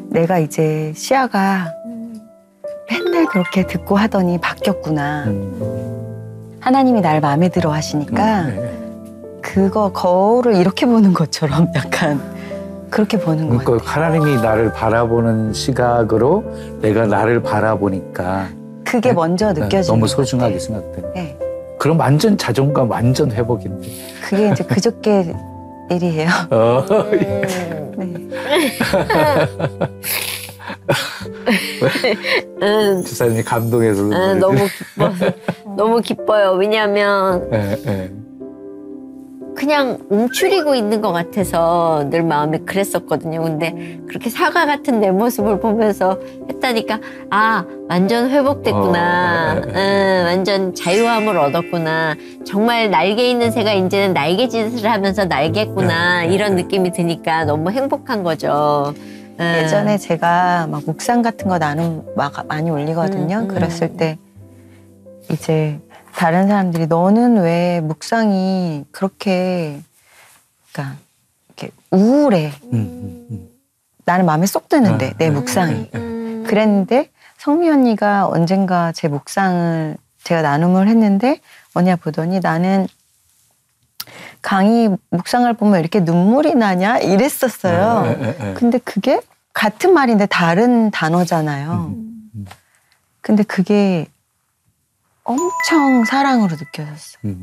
내가 이제 시야가 맨날 그렇게 듣고 하더니 바뀌었구나. 하나님이 날 마음에 들어 하시니까 그거 거울을 이렇게 보는 것처럼 약간 그렇게 보는 거예요. 그러니까 하나님이 나를 바라보는 시각으로 내가 나를 바라보니까 그게 먼저 느껴지는 너무 소중하게 생각되는. 네. 그럼 완전 자존감 완전 회복인데. 그게 이제 그저께 일이에요. 네. 지사님이 감동해서 너무 기뻐서 너무 기뻐요. 왜냐하면 그냥 움츠리고 있는 것 같아서 늘 마음이 그랬었거든요. 근데 그렇게 사과 같은 내 모습을 보면서 했다니까 아 완전 회복됐구나. 완전 자유함을 얻었구나. 정말 날개 있는 새가 이제는 날개짓을 하면서 날겠구나. 이런 느낌이 드니까 너무 행복한 거죠. 예전에 제가 막 묵상 같은 거 나눔 많이 올리거든요. 그랬을 때 이제 다른 사람들이 너는 왜 묵상이 그렇게 그러니까 이렇게 우울해. 나는 마음에 쏙 드는데 내 묵상이. 그랬는데 성미 언니가 언젠가 제 묵상을 제가 나눔을 했는데 언니가 보더니 나는 강의 묵상을 보면 이렇게 눈물이 나냐 이랬었어요. 근데 그게 같은 말인데 다른 단어잖아요. 근데 그게 엄청 사랑으로 느껴졌어요.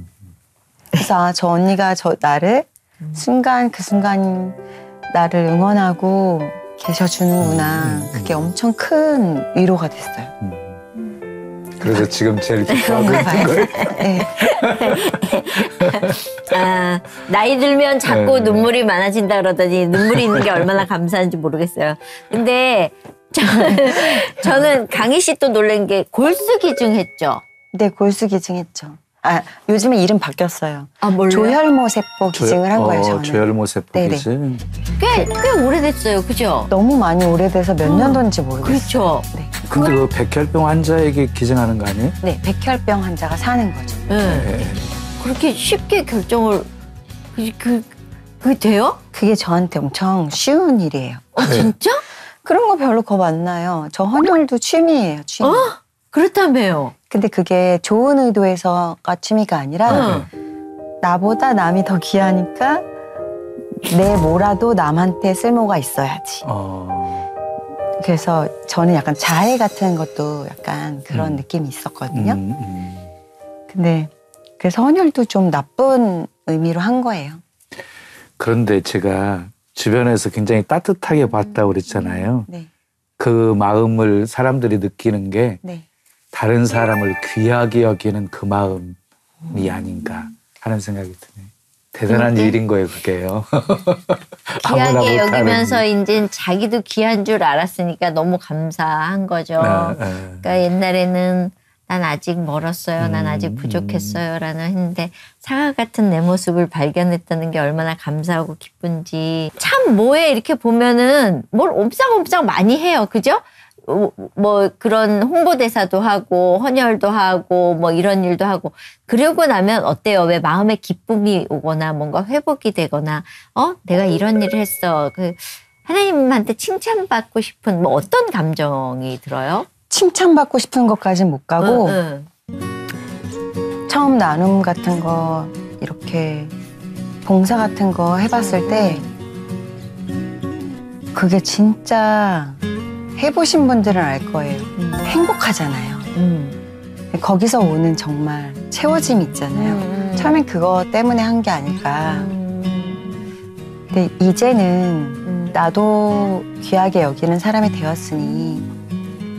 그래서 아, 저 언니가 나를 그 순간 나를 응원하고 계셔주는구나. 그게 엄청 큰 위로가 됐어요. 그래서 지금 제일 기뻐하고 있는 거예요. 네. 아, 나이 들면 자꾸 눈물이 많아진다 그러더니 눈물이 있는 게 얼마나 감사한지 모르겠어요. 근데 저는 강희 씨 또 놀란 게 골수기증 했죠. 네, 골수기증 했죠. 아, 요즘에 이름 바뀌었어요. 아, 뭘요? 조혈모세포 기증을 한 거예요, 저는. 조혈모세포 네네. 기증. 꽤 오래됐어요. 그죠? 너무 많이 오래돼서 몇 년도인지 모르겠어요. 그렇죠. 네. 근데 그 백혈병 환자에게 기증하는 거 아니에요? 네, 백혈병 환자가 사는 거죠. 네. 그렇게 쉽게 결정을 그게 돼요? 그게 저한테 엄청 쉬운 일이에요. 진짜? 그런 거 별로 겁 안 나요. 저 헌혈도 취미예요, 취미. 그렇다며요. 근데 그게 좋은 의도에서가 취미가 아니라 나보다 남이 더 귀하니까 내 뭐라도 남한테 쓸모가 있어야지. 그래서 저는 약간 자해 같은 것도 약간 그런 느낌이 있었거든요. 근데 그래서 헌혈도 좀 나쁜 의미로 한 거예요. 그런데 제가 주변에서 굉장히 따뜻하게 봤다고 그랬잖아요. 네. 그 마음을 사람들이 느끼는 게 네. 다른 사람을 귀하게 여기는 그 마음이 아닌가 하는 생각이 드네요. 대단한 일인 거예요, 그게요. 귀하게 여기면서 이제 자기도 귀한 줄 알았으니까 너무 감사한 거죠. 그러니까 옛날에는 난 아직 멀었어요. 난 아직 부족했어요. 라는 했는데 사과 같은 내 모습을 발견했다는 게 얼마나 감사하고 기쁜지. 참 뭐에 이렇게 보면은 뭘 옴싹옴싹 많이 해요. 그죠? 뭐 그런 홍보대사도 하고 헌혈도 하고 뭐 이런 일도 하고 그러고 나면 어때요? 왜 마음에 기쁨이 오거나 뭔가 회복이 되거나 내가 이런 일을 했어. 그 하나님한테 칭찬받고 싶은 뭐 어떤 감정이 들어요? 칭찬받고 싶은 것까진 못 가고 처음 나눔 같은 거 이렇게 봉사 같은 거 해봤을 때 그게 진짜 해보신 분들은 알 거예요. 행복하잖아요. 거기서 오는 정말 채워짐이 있잖아요. 처음엔 그거 때문에 한 게 아닐까. 근데 이제는 나도 귀하게 여기는 사람이 되었으니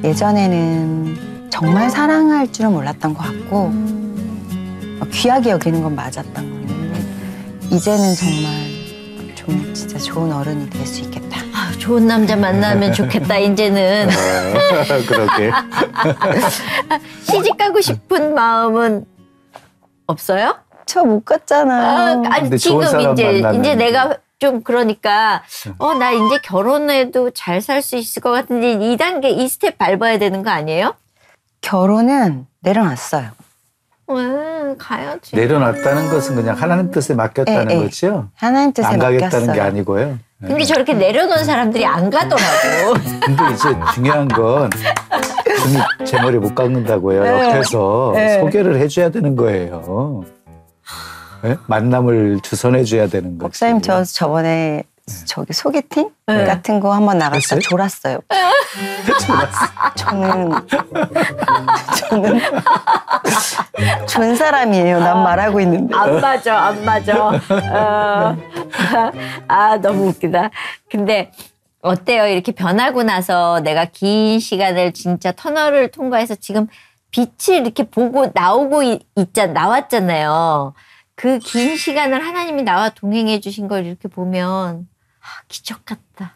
예전에는 정말 사랑할 줄은 몰랐던 것 같고 귀하게 여기는 건 맞았던 거였는데 이제는 정말 좀 진짜 좋은 어른이 될 수 있겠다. 좋은 남자 만나면 좋겠다 이제는. 그러게. 시집 가고 싶은 마음은 없어요? 저 못 갔잖아요. 아니 근데 지금 좋은 사람 이제 만나면. 내가 좀 그러니까 나 이제 결혼해도 잘 살 수 있을 것 같은데 이 단계 이 스텝 밟아야 되는 거 아니에요? 결혼은 내려놨어요. 왜 가야지. 내려놨다는 것은 그냥 하나님 뜻에 맡겼다는 예, 예. 거죠? 하나님 뜻에 안 가겠다는 맡겼어요. 게 아니고요. 근데 저렇게 내려놓은 사람들이 안 가더라고. 근데 이제 중요한 건 등이 제 머리 못 깎는다고요. 네. 옆에서 네. 소개를 해줘야 되는 거예요. 네? 만남을 주선해줘야 되는 거죠. 목사님 저번에 저기 소개팅 네. 같은 거 한번 나갔다 했어요? 졸았어요. 저는 존 사람이에요. 난 말하고 있는데. 안 맞아, 안 맞아. 너무 웃기다. 근데 어때요? 이렇게 변하고 나서 내가 긴 시간을 진짜 터널을 통과해서 지금 빛을 이렇게 보고 나왔잖아요. 그 긴 시간을 하나님이 나와 동행해 주신 걸 이렇게 보면 기적 같다.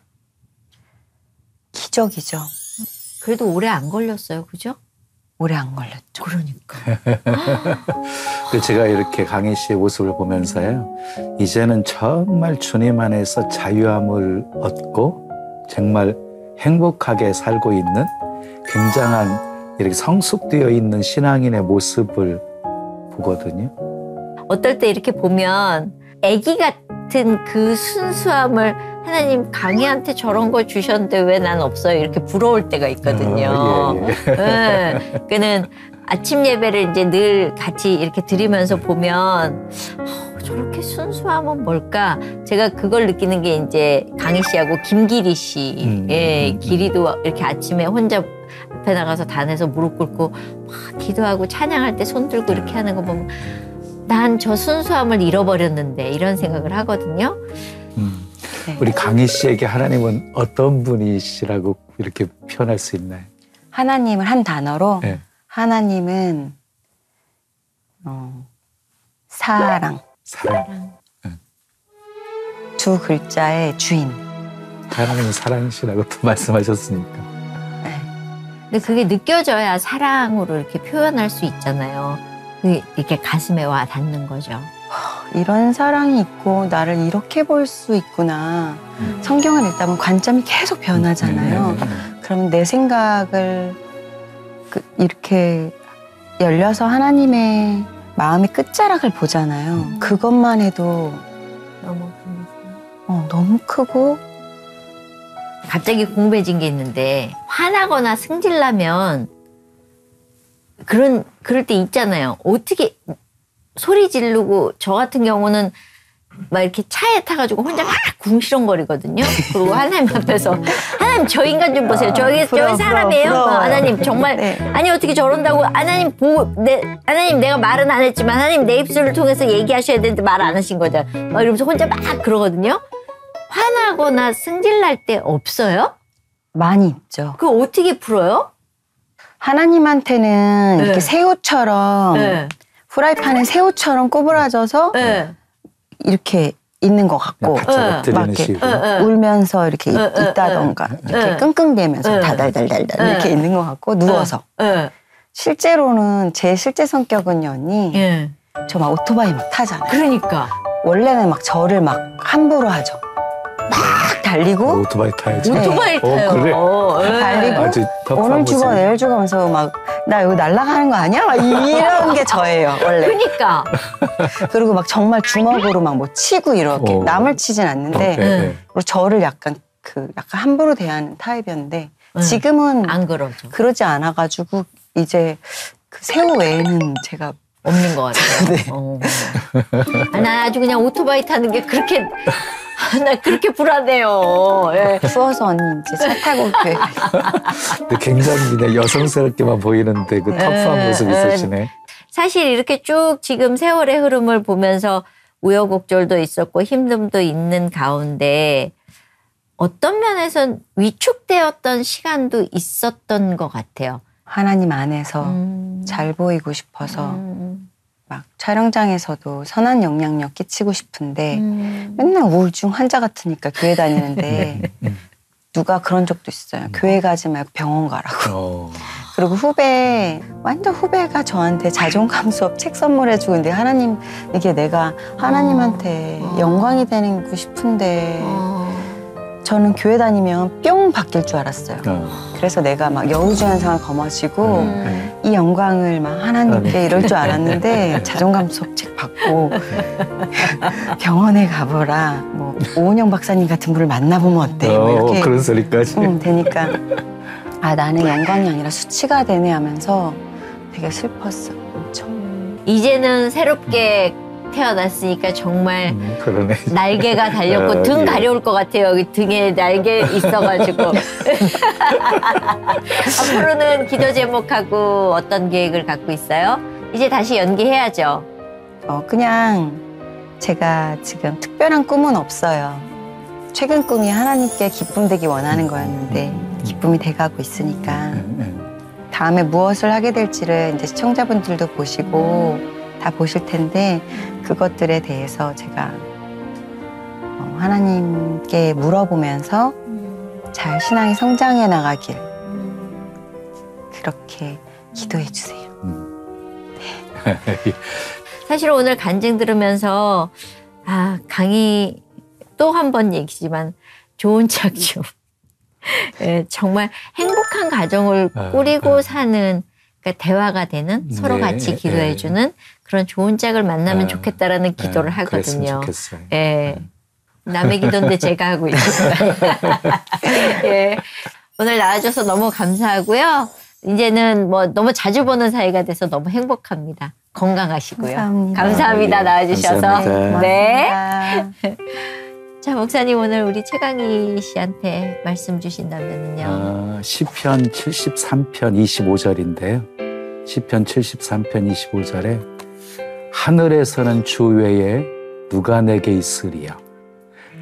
기적이죠. 그래도 오래 안 걸렸어요. 그죠? 오래 안 걸렸죠. 그러니까. 근데 제가 이렇게 강희 씨의 모습을 보면서요. 이제는 정말 주님 안에서 자유함을 얻고 정말 행복하게 살고 있는 굉장한 이렇게 성숙되어 있는 신앙인의 모습을 보거든요. 어떨 때 이렇게 보면 아기 같은 그 순수함을 하나님 강희한테 저런 걸 주셨는데 왜 난 없어요? 이렇게 부러울 때가 있거든요. 네. 그는 아침 예배를 이제 늘 같이 이렇게 드리면서 보면 저렇게 순수함은 뭘까? 제가 그걸 느끼는 게 이제 강희 씨하고 김기리 씨. 기리도 이렇게 아침에 혼자 앞에 나가서 단에서 무릎 꿇고 막 기도하고 찬양할 때 손 들고 이렇게 하는 거 보면 난 저 순수함을 잃어버렸는데 이런 생각을 하거든요. 우리 강희 씨에게 하나님은 어떤 분이시라고 이렇게 표현할 수 있나요? 하나님을 한 단어로 네. 하나님은 사랑. 사랑. 두 글자의 주인. 하나님은 사랑이시라고 또 말씀하셨으니까. 근데 그게 느껴져야 사랑으로 이렇게 표현할 수 있잖아요. 그게 이렇게 가슴에 와 닿는 거죠. 이런 사랑이 있고 나를 이렇게 볼 수 있구나. 성경을 읽다 보면 관점이 계속 변하잖아요. 그러면 내 생각을 이렇게 열려서 하나님의 마음의 끝자락을 보잖아요. 그것만 해도 너무 크고. 갑자기 궁금해진 게 있는데 화나거나 승질나면 그럴 때 있잖아요. 어떻게 소리 지르고 저 같은 경우는 막 이렇게 차에 타가지고 혼자 막 궁시렁거리거든요. 그리고 하나님 앞에서 하나님 저 인간 좀 보세요. 저기 사람이에요. 하나님 정말 네. 아니 어떻게 저런다고 하나님 하나님 내가 말은 안 했지만 하나님 내 입술을 통해서 얘기하셔야 되는데 말 안 하신 거잖아. 막 이러면서 혼자 막 그러거든요. 화나거나 승질날 때 없어요? 많이 있죠. 그거 어떻게 풀어요? 하나님한테는 네. 이렇게 새우처럼 네. 후라이팬에 새우처럼 꼬부라져서 네. 이렇게 있는 것 같고 바짝 막 엎드리는 이렇게 식으로. 울면서 이렇게 있다던가 이렇게 끙끙대면서 달달달달달 이렇게 있는 것 같고 누워서 실제로는 제 실제 성격은요 언니 예. 저 막 오토바이 막 타잖아요. 그러니까 원래는 막 저를 막 함부로 하죠. 막 달리고 오토바이 타야지. 오토바이 타요. 그래? 달리고 아주 터프한 오늘 죽어 모습. 내일 죽어 하면서 막 나 여기 날아가는 거 아니야? 막 이런 게 저예요 원래. 그러니까 그리고 막 정말 주먹으로 막 뭐 치고 이렇게 남을 치진 않는데 그리고 저를 약간 함부로 대하는 타입이었는데 지금은 안 그러죠. 그러지 않아가지고 이제 그 새우 외에는 제가 없는 것 같아요. 네. 나 아주 그냥 오토바이 타는 게 그렇게 나 그렇게 불안해요. 예. 추워서 언니 이제 차 타고 교회 근데 굉장히 그냥 여성스럽게만 보이는데 그 터프한 모습이 있으시네. 사실 이렇게 쭉 지금 세월의 흐름을 보면서 우여곡절도 있었고 힘듦도 있는 가운데 어떤 면에선 위축되었던 시간도 있었던 것 같아요. 하나님 안에서 잘 보이고 싶어서 막 촬영장에서도 선한 영향력 끼치고 싶은데 맨날 우울증 환자 같으니까 교회 다니는데 누가 그런 적도 있어요. 교회 가지 말고 병원 가라고. 그리고 완전 후배가 저한테 자존감 수업 책 선물해주고 있는데 하나님 이게 내가 하나님한테 영광이 되고 싶은데 저는 교회 다니면 뿅 바뀔 줄 알았어요. 그래서 내가 막 여우주연상을 거머쥐고 이 영광을 막 하나님께 이럴 줄 알았는데 자존감 수업책 받고 병원에 가보라 뭐 오은영 박사님 같은 분을 만나보면 어때 뭐 이렇게 그런 소리까지 되니까 아 나는 영광이 아니라 수치가 되네 하면서 되게 슬펐어. 엄청. 이제는 새롭게 태어났으니까 정말 그러네. 날개가 달렸고 등 가려울 것 같아요. 여기 등에 날개 있어가지고. 앞으로는 기도 제목하고 어떤 계획을 갖고 있어요? 이제 다시 연기해야죠. 그냥 제가 지금 특별한 꿈은 없어요. 최근 꿈이 하나님께 기쁨 되기 원하는 거였는데 기쁨이 돼가고 있으니까 다음에 무엇을 하게 될지를 이제 시청자분들도 보시고 다 보실 텐데 그것들에 대해서 제가 하나님께 물어보면서 잘 신앙이 성장해 나가길 그렇게 기도해 주세요. 사실 오늘 간증 들으면서 강의 또 한 번 얘기지만 좋은 척 좀 정말 행복한 가정을 꾸리고 사는 그러니까 대화가 되는 서로 같이 기도해주는 그런 좋은 짝을 만나면 좋겠다라는 기도를 하거든요. 좋겠어요. 남의 기도인데 제가 하고 있습니다. 오늘 나와줘서 너무 감사하고요. 이제는 뭐 너무 자주 보는 사이가 돼서 너무 행복합니다. 건강하시고요. 감사합니다. 나와주셔서. 감사합니다. 네. 자, 목사님 오늘 우리 최강희 씨한테 말씀 주신다면요. 시편 73편 25절인데요. 시편 73편 25절에 하늘에서는 주 외에 누가 내게 있으리요.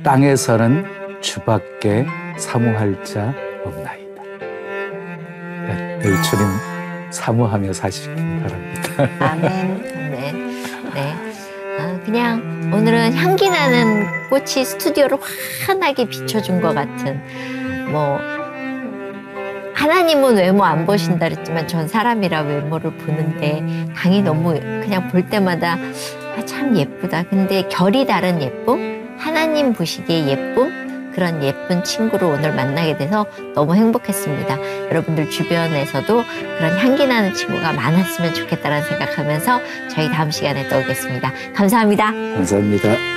땅에서는 주밖에 사모할 자 없나이다. 늘 주님 사모하며 사시기 바랍니다. 아멘. 네. 그냥 오늘은 향기 나는 꽃이 스튜디오를 환하게 비춰준 것 같은 뭐 하나님은 외모 안 보신다 그랬지만 전 사람이라 외모를 보는데 강이 너무 그냥 볼 때마다 참 예쁘다. 근데 결이 다른 예쁨, 하나님 보시기에 예쁨 그런 예쁜 친구를 오늘 만나게 돼서 너무 행복했습니다. 여러분들 주변에서도 그런 향기 나는 친구가 많았으면 좋겠다는 생각하면서 저희 다음 시간에 또 오겠습니다. 감사합니다. 감사합니다.